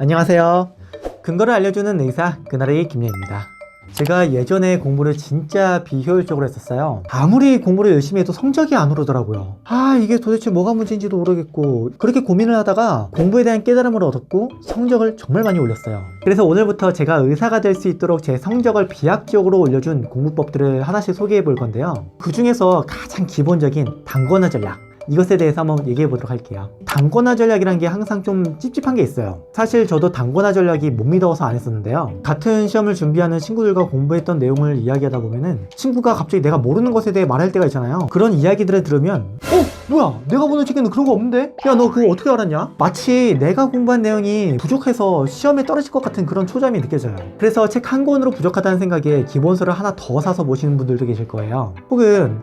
안녕하세요. 근거를 알려주는 의사 그날의 김예입니다. 제가 예전에 공부를 진짜 비효율적으로 했었어요. 아무리 공부를 열심히 해도 성적이 안 오르더라고요. 이게 도대체 뭐가 문제인지도 모르겠고, 그렇게 고민을 하다가 공부에 대한 깨달음을 얻었고 성적을 정말 많이 올렸어요. 그래서 오늘부터 제가 의사가 될 수 있도록 제 성적을 비약적으로 올려준 공부법들을 하나씩 소개해 볼 건데요. 그 중에서 가장 기본적인 단권화 전략, 이것에 대해서 한번 얘기해 보도록 할게요. 단권화 전략이란 게 항상 좀 찝찝한 게 있어요. 사실 저도 단권화 전략이 못 믿어서 안 했었는데요. 같은 시험을 준비하는 친구들과 공부했던 내용을 이야기하다 보면은 친구가 갑자기 내가 모르는 것에 대해 말할 때가 있잖아요. 그런 이야기들을 들으면 뭐야, 내가 보는 책에는 그런 거 없는데? 야, 너 그거 어떻게 알았냐? 마치 내가 공부한 내용이 부족해서 시험에 떨어질 것 같은 그런 초점이 느껴져요. 그래서 책 한 권으로 부족하다는 생각에 기본서를 하나 더 사서 보시는 분들도 계실 거예요. 혹은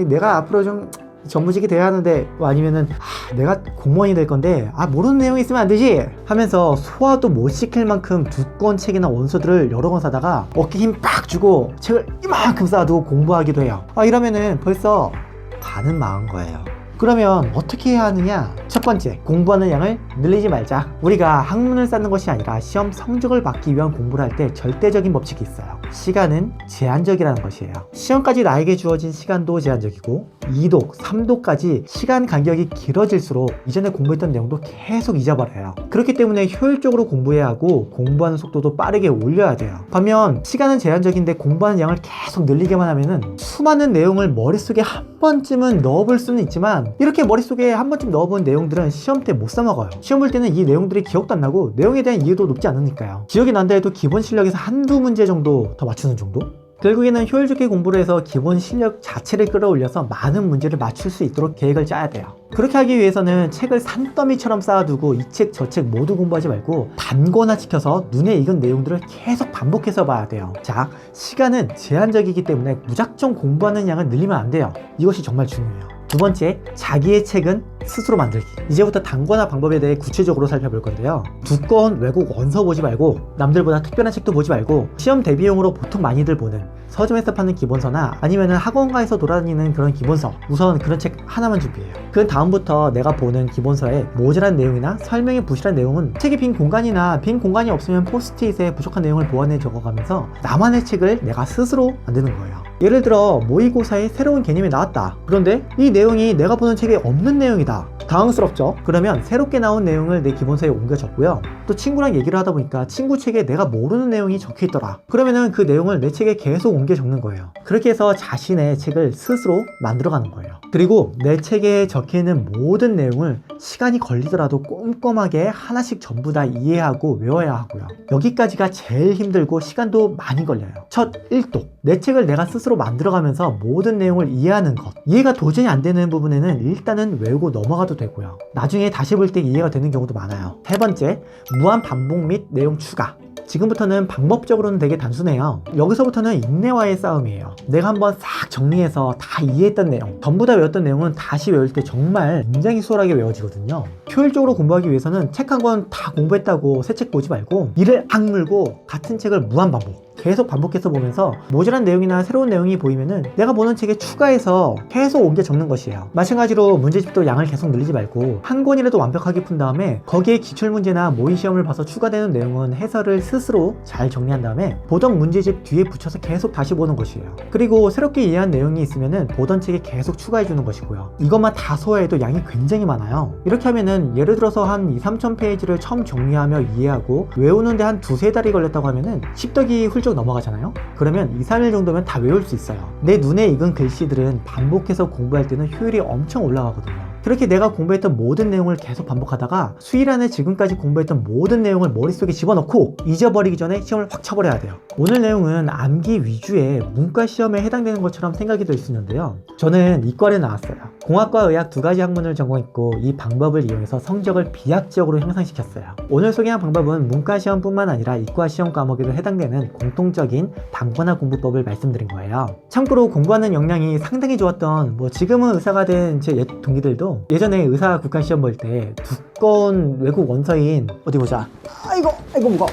내가 앞으로 좀 전무직이 돼야 하는데, 아니면은 내가 공무원이 될 건데 모르는 내용이 있으면 안 되지 하면서 소화도 못 시킬 만큼 두꺼운 책이나 원서들을 여러 권 사다가 어깨 힘 빡 주고 책을 이만큼 쌓아두고 공부하기도 해요. 이러면은 벌써 반은 망한 거예요. 그러면 어떻게 해야 하느냐? 첫 번째, 공부하는 양을 늘리지 말자. 우리가 학문을 쌓는 것이 아니라 시험 성적을 받기 위한 공부를 할 때 절대적인 법칙이 있어요. 시간은 제한적이라는 것이에요. 시험까지 나에게 주어진 시간도 제한적이고 2독, 3독까지 시간 간격이 길어질수록 이전에 공부했던 내용도 계속 잊어버려요. 그렇기 때문에 효율적으로 공부해야 하고 공부하는 속도도 빠르게 올려야 돼요. 반면 시간은 제한적인데 공부하는 양을 계속 늘리게만 하면은 수많은 내용을 머릿속에 한 번쯤은 넣어볼 수는 있지만, 이렇게 머릿속에 한 번쯤 넣어본 내용들은 시험 때 못 써먹어요. 시험 볼 때는 이 내용들이 기억도 안 나고 내용에 대한 이해도 높지 않으니까요. 기억이 난다 해도 기본 실력에서 한두 문제 정도 더 맞추는 정도? 결국에는 효율적인 공부를 해서 기본 실력 자체를 끌어올려서 많은 문제를 맞출 수 있도록 계획을 짜야 돼요. 그렇게 하기 위해서는 책을 산더미처럼 쌓아두고 이 책 저 책 모두 공부하지 말고 단권화 시켜서 눈에 익은 내용들을 계속 반복해서 봐야 돼요. 자, 시간은 제한적이기 때문에 무작정 공부하는 양을 늘리면 안 돼요. 이것이 정말 중요해요. 두 번째, 자기의 책은 스스로 만들기. 이제부터 단권화 방법에 대해 구체적으로 살펴볼 건데요. 두꺼운 외국 원서 보지 말고, 남들보다 특별한 책도 보지 말고, 시험 대비용으로 보통 많이들 보는 서점에서 파는 기본서나 아니면 학원가에서 돌아다니는 그런 기본서, 우선 그런 책 하나만 준비해요. 그 다음부터 내가 보는 기본서에 모자란 내용이나 설명이 부실한 내용은 책에 빈 공간이 없으면 포스트잇에 부족한 내용을 보완해 적어가면서 나만의 책을 내가 스스로 만드는 거예요. 예를 들어 모의고사에 새로운 개념이 나왔다. 그런데 이 내용이 내가 보는 책에 없는 내용이다. 당황스럽죠? 그러면 새롭게 나온 내용을 내 기본서에 옮겨 적고요. 또 친구랑 얘기를 하다 보니까 친구 책에 내가 모르는 내용이 적혀 있더라. 그러면은 그 내용을 내 책에 계속 옮겨 적는 거예요. 그렇게 해서 자신의 책을 스스로 만들어가는 거예요. 그리고 내 책에 적혀 있는 모든 내용을 시간이 걸리더라도 꼼꼼하게 하나씩 전부 다 이해하고 외워야 하고요. 여기까지가 제일 힘들고 시간도 많이 걸려요. 첫 1독, 내 책을 내가 스스로 만들어가면서 모든 내용을 이해하는 것. 이해가 도저히 안 되는 부분에는 일단은 외우고 넘어가도 되고요. 나중에 다시 볼 때 이해가 되는 경우도 많아요. 세 번째, 무한 반복 및 내용 추가. 지금부터는 방법적으로는 되게 단순해요. 여기서부터는 인내와의 싸움이에요. 내가 한번 싹 정리해서 다 이해했던 내용, 전부 다 외웠던 내용은 다시 외울 때 정말 굉장히 수월하게 외워지거든요. 효율적으로 공부하기 위해서는 책 한 권 다 공부했다고 새 책 보지 말고 이를 악물고 같은 책을 무한 반복, 계속 반복해서 보면서 모자란 내용이나 새로운 내용이 보이면은 내가 보는 책에 추가해서 계속 옮겨 적는 것이에요. 마찬가지로 문제집도 양을 계속 늘리지 말고 한 권이라도 완벽하게 푼 다음에 거기에 기출문제나 모의시험을 봐서 추가되는 내용은 해설을 스스로 잘 정리한 다음에 보던 문제집 뒤에 붙여서 계속 다시 보는 것이에요. 그리고 새롭게 이해한 내용이 있으면은 보던 책에 계속 추가해 주는 것이고요. 이것만 다 소화해도 양이 굉장히 많아요. 이렇게 하면은 예를 들어서 한 2-3천 페이지를 처음 정리하며 이해하고 외우는데 한 2-3달이 걸렸다고 하면은 십덕이 훌쩍 넘어가잖아요. 그러면 2-3일 정도면 다 외울 수 있어요. 내 눈에 익은 글씨들은 반복해서 공부할 때는 효율이 엄청 올라가거든요. 그렇게 내가 공부했던 모든 내용을 계속 반복하다가 수일 안에 지금까지 공부했던 모든 내용을 머릿속에 집어넣고 잊어버리기 전에 시험을 확 쳐버려야 돼요. 오늘 내용은 암기 위주의 문과 시험에 해당되는 것처럼 생각이 될 수 있는데요. 저는 이과를 나왔어요. 공학과 의학 두 가지 학문을 전공했고 이 방법을 이용해서 성적을 비약적으로 향상시켰어요. 오늘 소개한 방법은 문과 시험뿐만 아니라 이과 시험 과목에도 해당되는 공통적인 단권화 공부법을 말씀드린 거예요. 참고로 공부하는 역량이 상당히 좋았던 지금은 의사가 된 제 옛 동기들도 예전에 의사 국가 시험 볼 때 두꺼운 외국 원서인 어디 보자. 아이고 무거워.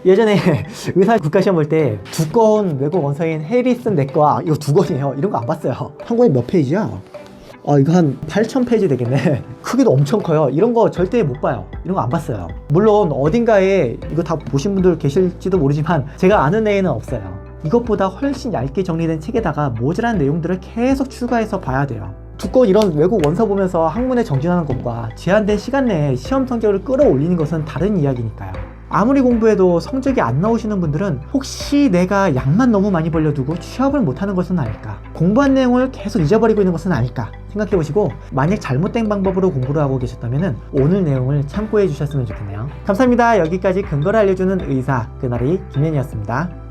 예전에 의사 국가시험 볼 때 두꺼운 외국 원서인 해리슨 내과 이거 두 권이에요. 이런 거 안 봤어요. 한 권에 몇 페이지야? 이거 한 8,000페이지 되겠네. 크기도 엄청 커요. 이런 거 절대 못 봐요. 이런 거 안 봤어요. 물론 어딘가에 이거 다 보신 분들 계실지도 모르지만 제가 아는 애는 없어요. 이것보다 훨씬 얇게 정리된 책에다가 모자란 내용들을 계속 추가해서 봐야 돼요. 두꺼운 이런 외국 원서 보면서 학문에 정진하는 것과 제한된 시간 내에 시험 성적을 끌어올리는 것은 다른 이야기니까요. 아무리 공부해도 성적이 안 나오시는 분들은 혹시 내가 약만 너무 많이 벌려두고 취업을 못하는 것은 아닐까, 공부한 내용을 계속 잊어버리고 있는 것은 아닐까 생각해보시고, 만약 잘못된 방법으로 공부를 하고 계셨다면 오늘 내용을 참고해 주셨으면 좋겠네요. 감사합니다. 여기까지 근거를 알려주는 의사 그날의 김연이었습니다.